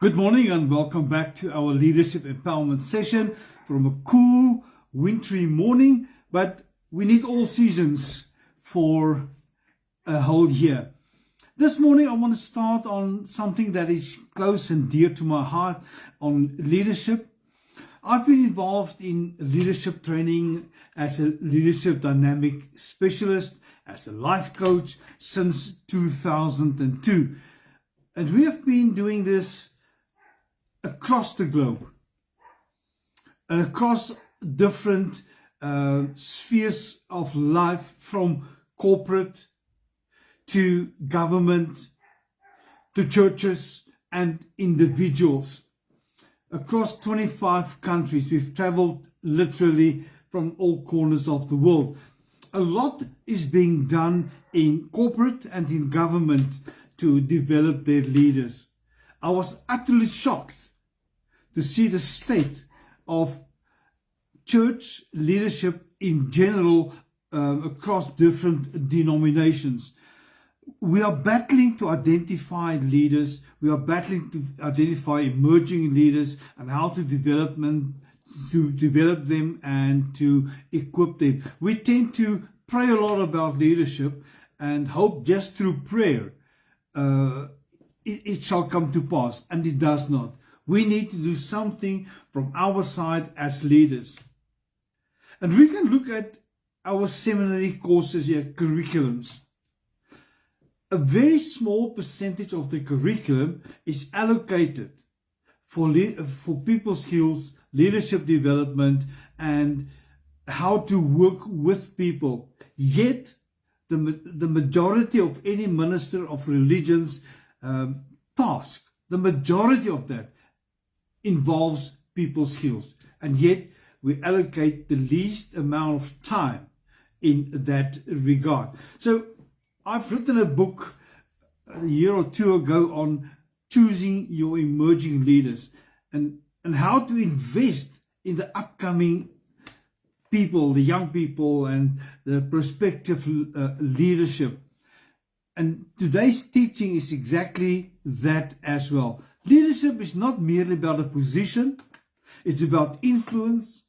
Good morning and welcome back to our leadership empowerment session from a cool, wintry morning, but we need all seasons for a whole year. This morning I want to start on something that is close and dear to my heart, on leadership. I've been involved in leadership training as a leadership dynamic specialist, as a life coach since 2002. And we have been doing this across the globe and across different spheres of life, from corporate to government to churches and individuals. Across 25 countries, we've traveled literally from all corners of the world. A lot is being done in corporate and in government to develop their leaders. I was utterly shocked to see the state of church leadership in general across different denominations. We are battling to identify leaders. We are battling to identify emerging leaders and how to develop them and to equip them. We tend to pray a lot about leadership and hope just through prayer it shall come to pass, and it does not. We need to do something from our side as leaders. And we can look at our seminary courses here, curriculums. A very small percentage of the curriculum is allocated for people skills, leadership development, and how to work with people. Yet, the majority of any minister of religion's task, the majority of that involves people skills, and yet we allocate the least amount of time in that regard. So I've written a book a year or two ago on choosing your emerging leaders and how to invest in the upcoming people, the young people and the prospective leadership. And today's teaching is exactly that as well. Leadership is not merely about a position. It's about influence.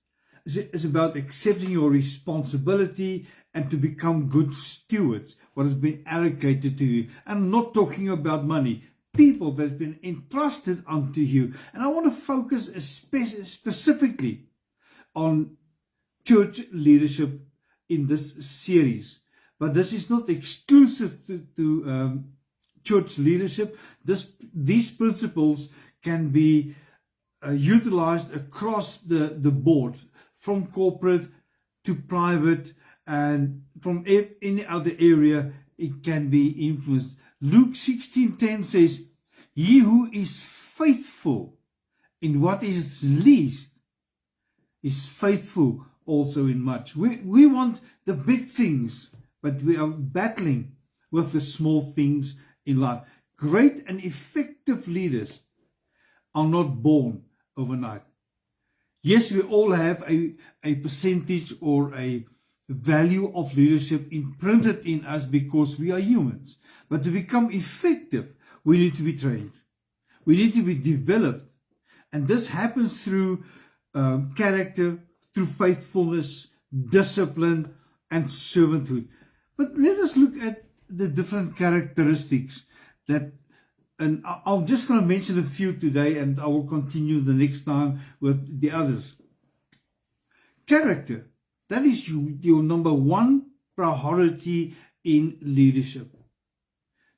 It's about accepting your responsibility and to become good stewards, what has been allocated to you. And I'm not talking about money. People that have been entrusted unto you. And I want to focus specifically on church leadership in this series. But this is not exclusive to church leadership. These principles can be utilized across the board, from corporate to private, and from any other area it can be influenced. Luke 16:10 says, "He who is faithful in what is least is faithful also in much." We want the big things, but we are battling with the small things in life. Great and effective leaders are not born overnight. Yes, we all have a percentage or a value of leadership imprinted in us because we are humans. But to become effective, we need to be trained. We need to be developed. And this happens through character, through faithfulness, discipline, and servanthood. But let us look at the different characteristics that, and I'm just going to mention a few today, and I will continue the next time with the others. Character, that is your number one priority in leadership.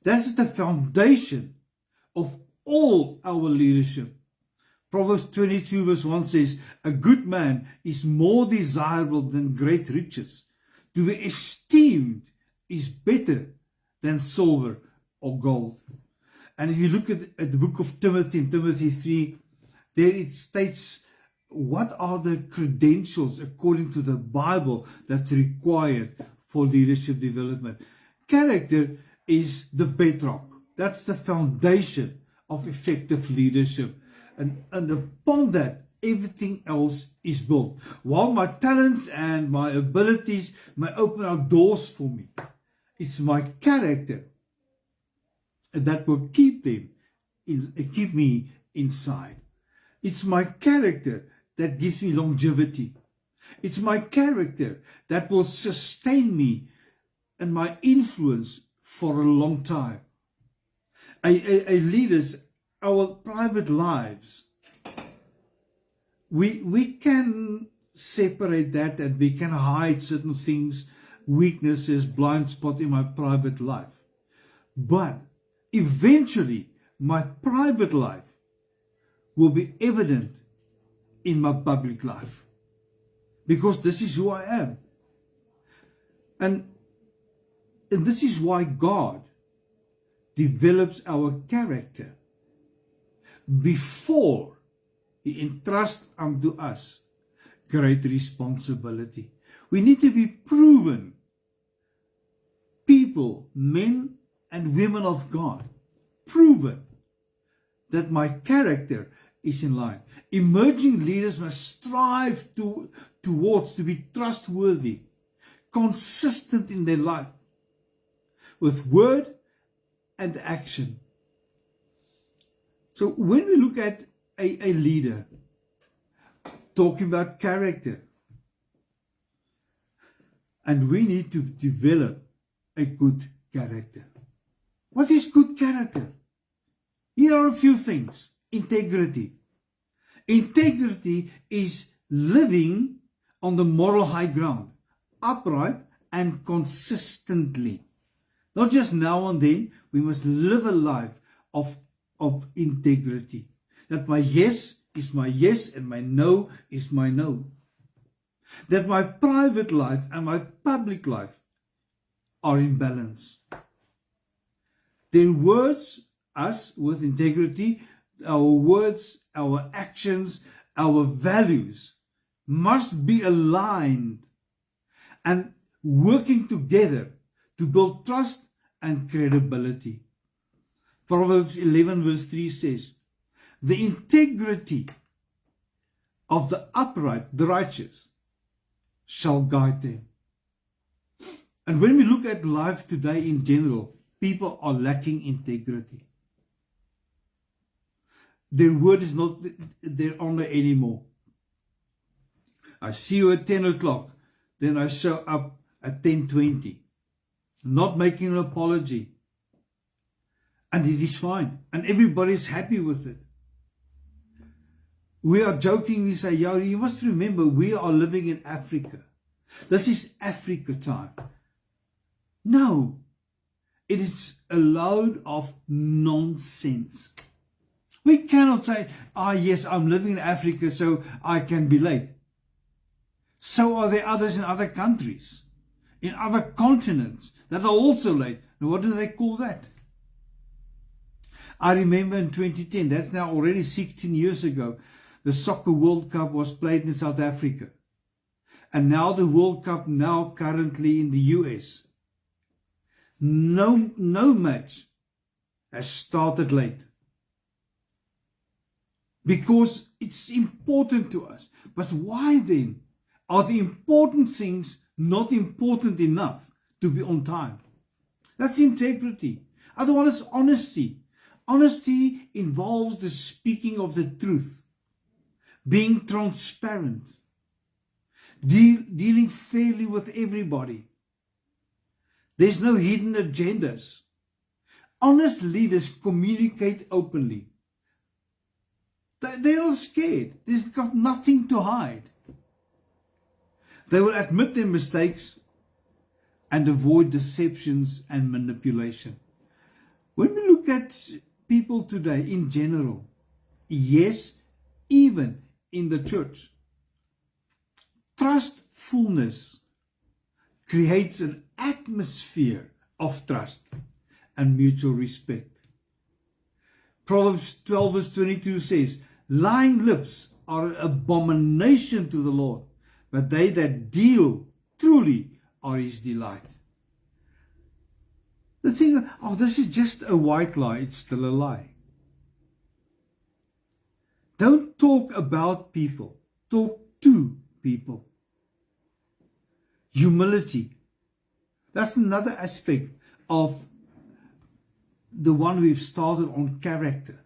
That's the foundation of all our leadership. Proverbs 22 verse 1 says, "A good man is more desirable than great riches. To be esteemed is better than silver or gold." And if you look at the book of Timothy, in Timothy 3, there it states what are the credentials according to the Bible that's required for leadership development. Character is the bedrock. That's the foundation of effective leadership. And upon that, everything else is built. While my talents and my abilities may open up doors for me, it's my character that will keep me inside. It's my character that gives me longevity. It's my character that will sustain me and my influence for a long time. A leaders, our private lives, we can separate that, and we can hide certain things, weaknesses, blind spot in my private life. But eventually, my private life will be evident in my public life, because this is who I am. And this is why God develops our character before He entrusts unto us great responsibility. We need to be proven people, men and women of God, proven that my character is in line. Emerging leaders must strive towards to be trustworthy, consistent in their life, with word and action. So when we look at a leader, talking about character, and we need to develop a good character. What is good character? Here are a few things. Integrity. Integrity is living on the moral high ground, upright and consistently. Not just now and then. We must live a life of integrity. That my yes is my yes and my no is my no. That my private life and my public life are in balance. Their words, us with integrity, our words, our actions, our values must be aligned and working together to build trust and credibility. Proverbs 11 verse 3 says, the integrity of the upright, the righteous, shall guide them. And when we look at life today in general, people are lacking integrity. Their word is not their honor anymore. I see you at 10 o'clock, then I show up at 10:20, not making an apology. And it is fine, and everybody's happy with it. We are jokingly say, yeah, you must remember, we are living in Africa. This is Africa time. No, it is a load of nonsense. We cannot say, yes, I'm living in Africa, so I can be late. So are there others in other countries, in other continents, that are also late. And what do they call that? I remember in 2010, that's now already 16 years ago, the Soccer World Cup was played in South Africa. And now the World Cup now currently in the US. No match has started late. Because it's important to us. But why then are the important things not important enough to be on time? That's integrity. Otherwise, it's honesty. Honesty involves the speaking of the truth, being transparent, dealing fairly with everybody. There's no hidden agendas. Honest leaders communicate openly. They're not scared. They've got nothing to hide. They will admit their mistakes and avoid deceptions and manipulation. When we look at people today in general, yes, even in the church, trustfulness creates an atmosphere of trust and mutual respect. Proverbs 12 verse 22 says, lying lips are an abomination to the Lord, but they that deal truly are His delight. The thing, this is just a white lie, it's still a lie. Don't talk about people, talk to people. Humility. That's another aspect of the one we've started on character.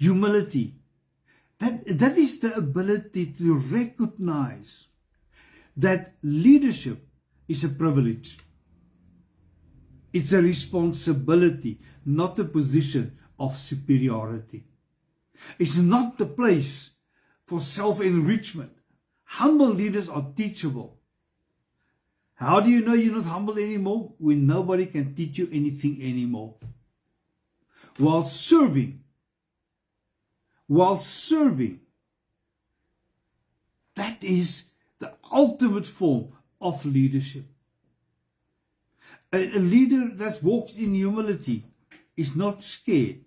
humility. That is the ability to recognize that leadership is a privilege. It's a responsibility, not a position of superiority. It's not the place for self-enrichment. Humble leaders are teachable. How do you know you're not humble anymore? When nobody can teach you anything anymore. While serving, that is the ultimate form of leadership. A leader that walks in humility is not scared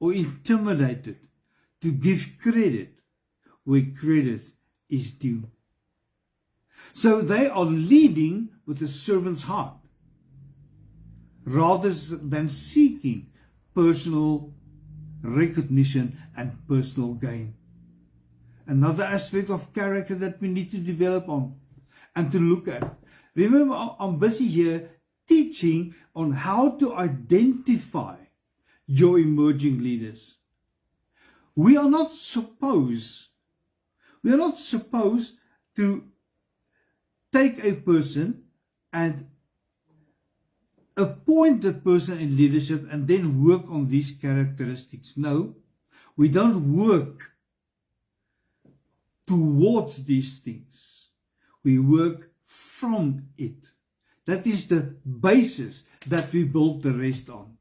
or intimidated to give credit where credit is due. So they are leading with a servant's heart rather than seeking personal recognition and personal gain. Another aspect of character that we need to develop on and to look at. Remember, I'm busy here teaching on how to identify your emerging leaders. We are not supposed to take a person and appoint the person in leadership and then work on these characteristics. No, we don't work towards these things. We work from it. That is the basis that we build the rest on.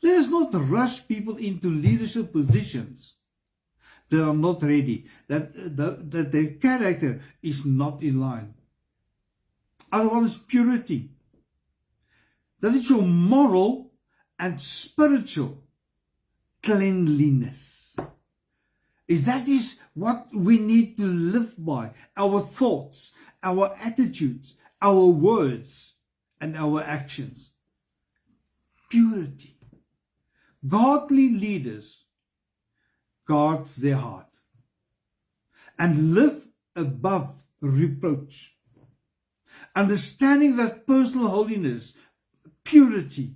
Let us not rush people into leadership positions that are not ready, that their character is not in line. Other one is purity. That is your moral and spiritual cleanliness. That is what we need to live by. Our thoughts, our attitudes, our words, and our actions. Purity. Godly leaders guard their heart and live above reproach. Understanding that personal holiness, purity,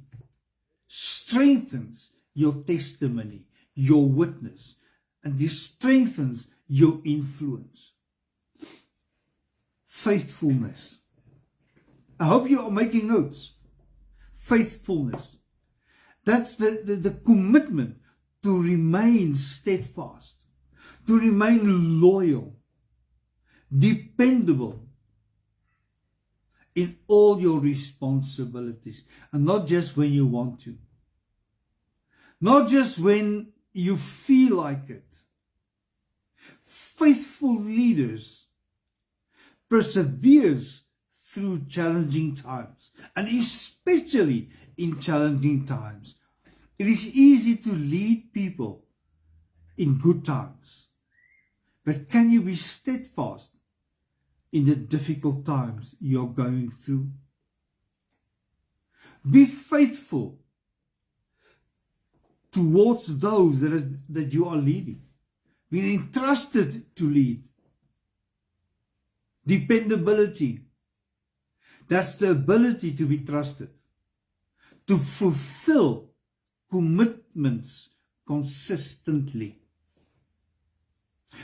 strengthens your testimony, your witness, and this strengthens your influence. Faithfulness. I hope you are making notes. Faithfulness. That's the commitment to remain steadfast, to remain loyal, dependable in all your responsibilities, and not just when you want to, not just when you feel like it. Faithful leaders perseveres through challenging times, and especially in challenging times. It is easy to lead people in good times, but can you be steadfast in the difficult times you're going through? Be faithful towards those that you are leading. Be entrusted to lead. Dependability. That's the ability to be trusted, to fulfill commitments consistently.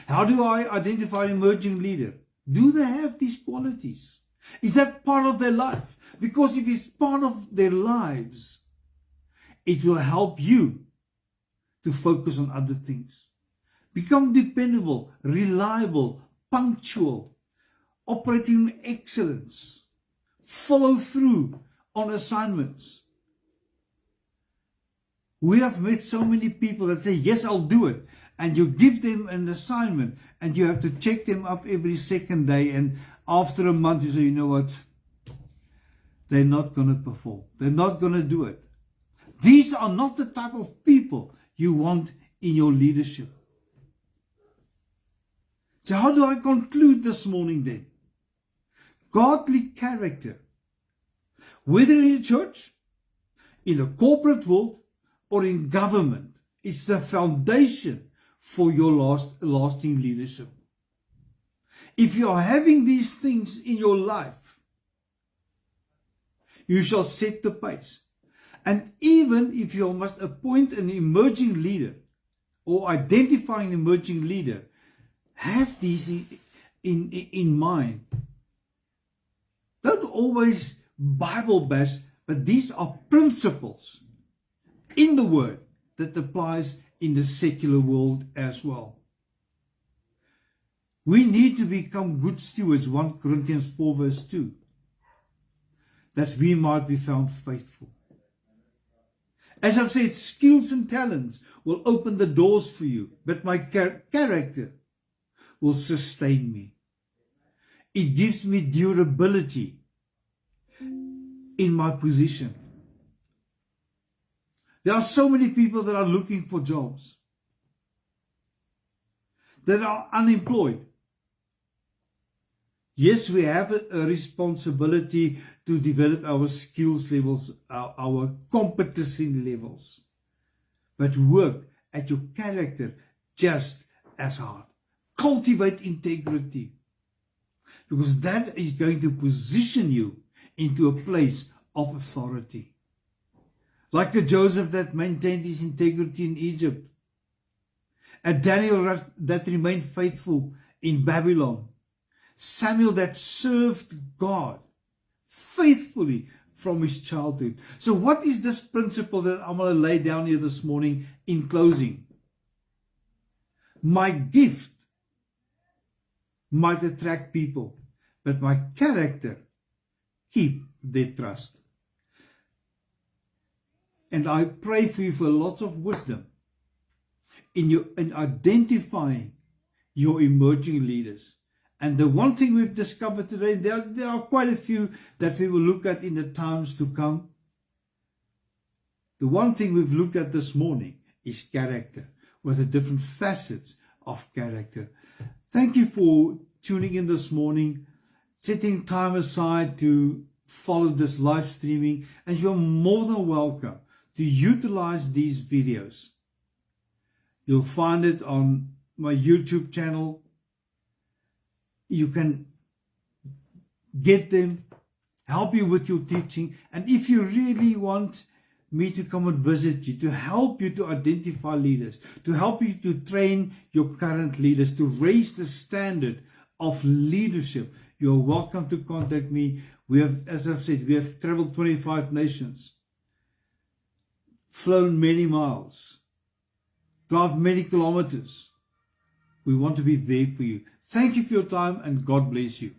How do I identify an emerging leader? Do they have these qualities? Is that part of their life? Because if it's part of their lives, it will help you to focus on other things. Become dependable, reliable, punctual, operating in excellence, follow through on assignments. We have met so many people that say, yes, I'll do it. And you give them an assignment and you have to check them up every second day. And after a month, you say, you know what? They're not going to perform. They're not going to do it. These are not the type of people you want in your leadership. So how do I conclude this morning then? Godly character, whether in a church, in a corporate world, or in government, it's the foundation for your lasting leadership. If you are having these things in your life, you shall set the pace. And even if you must appoint an emerging leader, or identifying an emerging leader, have these in mind. Don't always Bible bash, but these are principles in the Word that applies in the secular world as well. We need to become good stewards, 1 Corinthians 4 verse 2, that we might be found faithful. As I've said, skills and talents will open the doors for you, but my character will sustain me. It gives me durability in my position. There are so many people that are looking for jobs, that are unemployed. Yes, we have a responsibility to develop our skills levels, our competency levels, but work at your character just as hard. Cultivate integrity, because that is going to position you into a place of authority. Like a Joseph that maintained his integrity in Egypt, a Daniel that remained faithful in Babylon, Samuel that served God faithfully from his childhood. So what is this principle that I'm going to lay down here this morning in closing? My gift might attract people, but my character keep their trust. And I pray for you for lots of wisdom in identifying your emerging leaders. And the one thing we've discovered today, there are quite a few that we will look at in the times to come. The one thing we've looked at this morning is character, with the different facets of character. Thank you for tuning in this morning, setting time aside to follow this live streaming, and you're more than welcome to utilize these videos. You'll find it on my YouTube channel. You can get them, help you with your teaching. And if you really want me to come and visit you, to help you to identify leaders, to help you to train your current leaders, to raise the standard of leadership, you're welcome to contact me. We have, as I've said, we have traveled 25 nations, flown many miles, drive many kilometers. We want to be there for you. Thank you for your time, and God bless you.